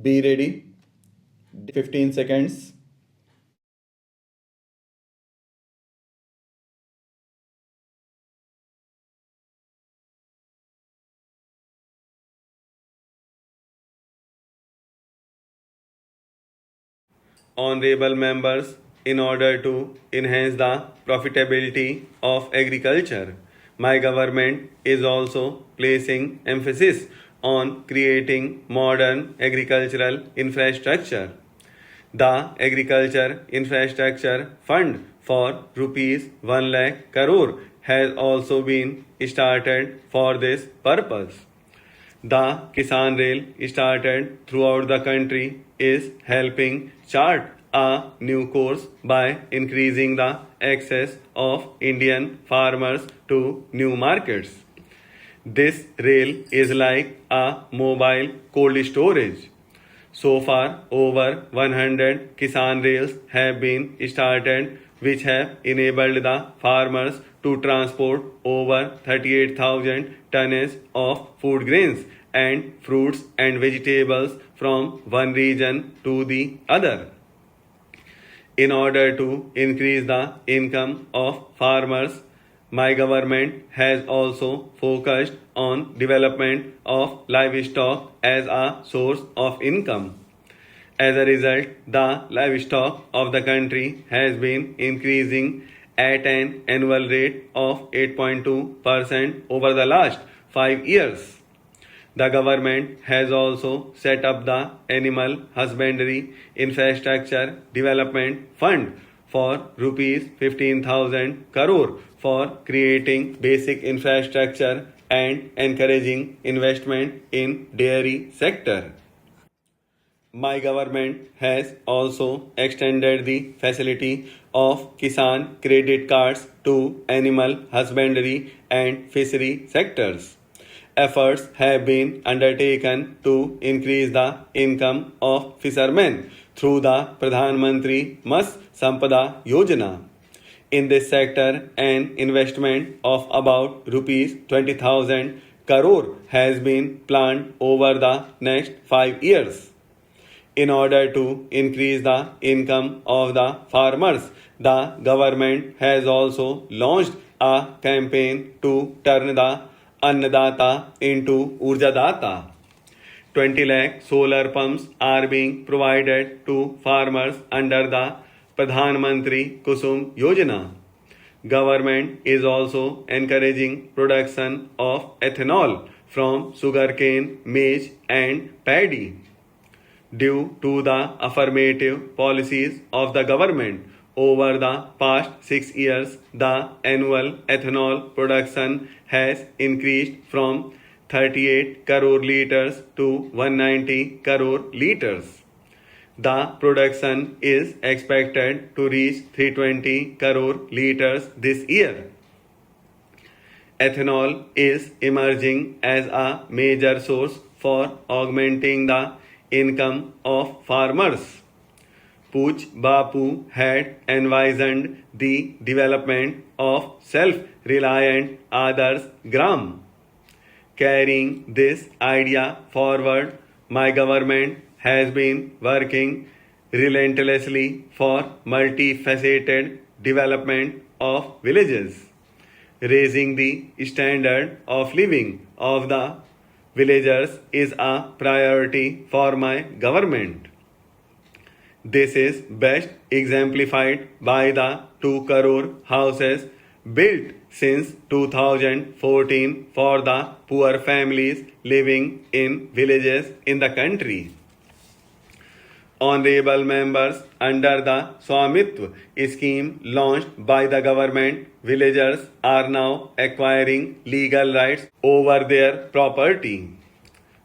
Be ready. 15 seconds. Honorable members, in order to enhance the profitability of agriculture, my government is also placing emphasis on creating modern agricultural infrastructure. The Agriculture Infrastructure Fund for rupees 1 lakh crore has also been started for this purpose. The Kisan Rail started throughout the country is helping chart a new course by increasing the access of Indian farmers to new markets. This rail is like a mobile cold storage. So far, over 100 Kisan rails have been started, which have enabled the farmers to transport over 38,000 tons of food grains and fruits and vegetables from one region to the other. In order to increase the income of farmers, my government has also focused on development of livestock as a source of income. As a result, the livestock of the country has been increasing at an annual rate of 8.2% over the last 5 years. The government has also set up the Animal Husbandry Infrastructure Development Fund for rupees 15,000 crore for creating basic infrastructure and encouraging investment in dairy sector. My government has also extended the facility of Kisan credit cards to animal husbandry and fishery sectors. Efforts have been undertaken to increase the income of fishermen through the Pradhan Mantri Matsya Sampada Yojana. In this sector, an investment of about rupees 20,000 crore has been planned over the next 5 years. In order to increase the income of the farmers, the government has also launched a campaign to turn the Annadata into Urjadata. 20 lakh solar pumps are being provided to farmers under the Pradhan Mantri Kusum Yojana. Government is also encouraging production of ethanol from sugarcane, maize and paddy. Due to the affirmative policies of the government over the past 6 years, the annual ethanol production has increased from 38 crore liters to 190 crore liters. The production is expected to reach 320 crore liters this year. Ethanol is emerging as a major source for augmenting the income of farmers. Pooch Bapu had envisioned the development of self-reliant Adarsh Gram. Carrying this idea forward, my government has been working relentlessly for multifaceted development of villages. Raising the standard of living of the villagers is a priority for my government. This is best exemplified by the 2 crore houses built since 2014 for the poor families living in villages in the country. Honorable members, under the Swamitva scheme launched by the government, villagers are now acquiring legal rights over their property.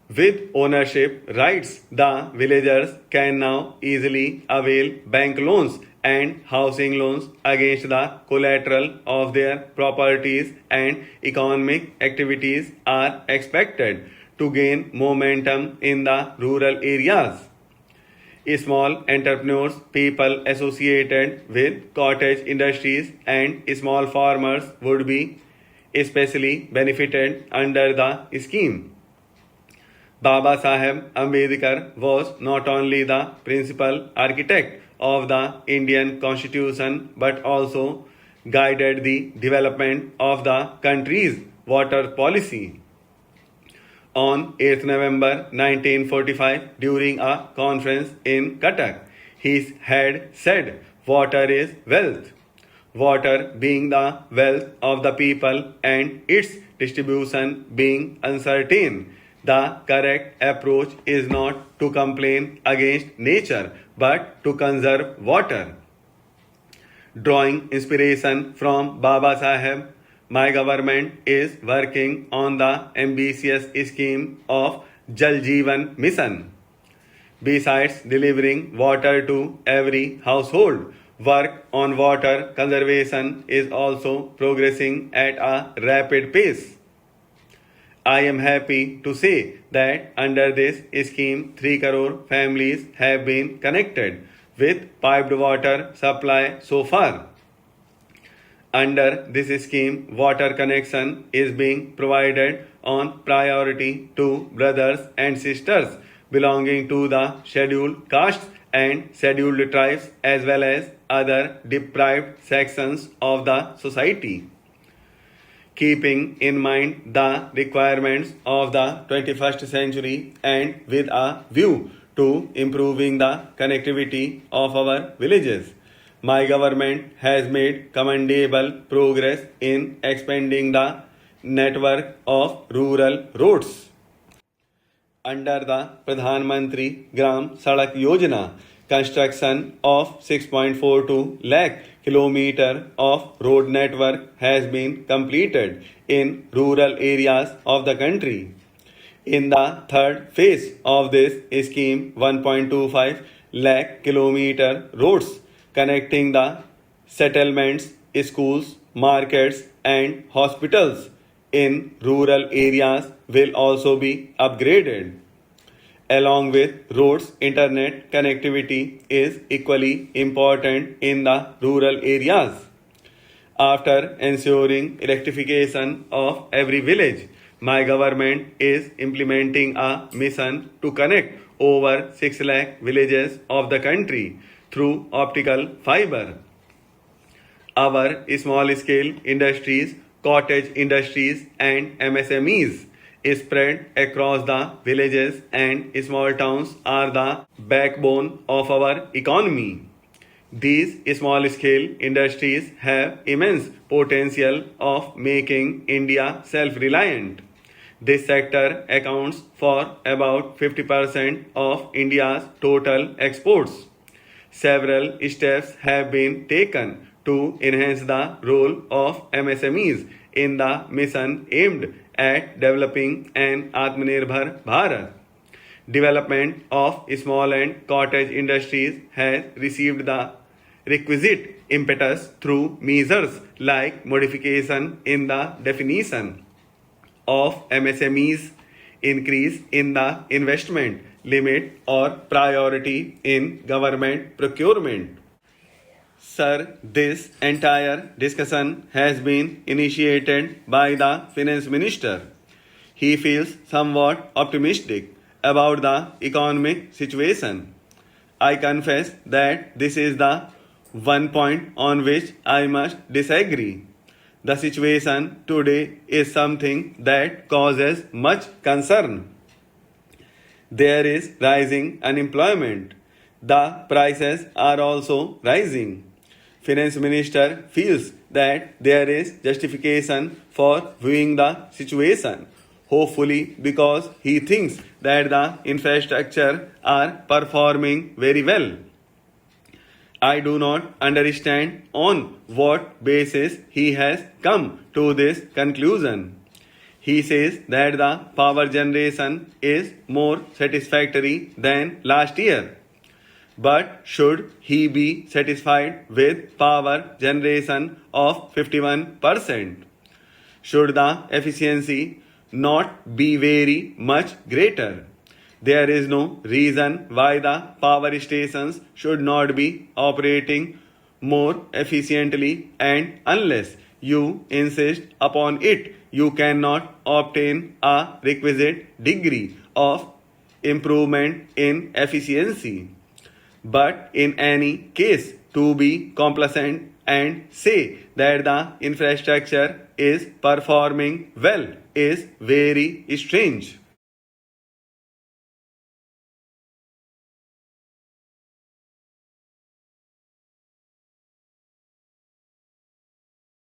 With ownership rights, the villagers can now easily avail bank loans and housing loans against the collateral of their properties, and economic activities are expected to gain momentum in the rural areas. Small entrepreneurs, people associated with cottage industries and small farmers would be especially benefited under the scheme. Baba Saheb Ambedkar was not only the principal architect of the Indian Constitution but also guided the development of the country's water policy. On 8th November 1945, during a conference in Cuttack, he had said, "Water is wealth. Water being the wealth of the people and its distribution being uncertain, the correct approach is not to complain against nature but to conserve water." Drawing inspiration from Baba Saheb, my government is working on the ambitious scheme of Jal Jeevan Mission. Besides delivering water to every household, work on water conservation is also progressing at a rapid pace. I am happy to say that under this scheme, 3 crore families have been connected with piped water supply so far. Under this scheme, water connection is being provided on priority to brothers and sisters belonging to the scheduled castes and scheduled tribes as well as other deprived sections of the society. Keeping in mind the requirements of the 21st century and with a view to improving the connectivity of our villages, my government has made commendable progress in expanding the network of rural roads. Under the Pradhan Mantri Gram Sadak Yojana, construction of 6.42 lakh kilometer of road network has been completed in rural areas of the country. In the third phase of this scheme, 1.25 lakh kilometer roads connecting the settlements, schools, markets, and hospitals in rural areas will also be upgraded. Along with roads, internet connectivity is equally important in the rural areas. After ensuring electrification of every village, my government is implementing a mission to connect over 6 lakh villages of the country through optical fiber. Our small scale industries, cottage industries, and MSMEs spread across the villages and small towns are the backbone of our economy. These small scale industries have immense potential of making India self reliant. This sector accounts for about 50% of India's total exports. Several steps have been taken to enhance the role of MSMEs in the mission aimed at developing an Atmanirbhar Bharat. Development of small and cottage industries has received the requisite impetus through measures like modification in the definition of MSMEs, increase in the investment limit, or priority in government procurement. Sir, this entire discussion has been initiated by the Finance Minister. He feels somewhat optimistic about the economic situation. I confess that this is the one point on which I must disagree. The situation today is something that causes much concern. There is rising unemployment. The prices are also rising. Finance Minister feels that there is justification for viewing the situation, hopefully because he thinks that the infrastructure are performing very well. I do not understand on what basis he has come to this conclusion. He says that the power generation is more satisfactory than last year. But should he be satisfied with power generation of 51%? Should the efficiency not be very much greater? There is no reason why the power stations should not be operating more efficiently, and unless you insist upon it, you cannot obtain a requisite degree of improvement in efficiency. But in any case, to be complacent and say that the infrastructure is performing well is very strange.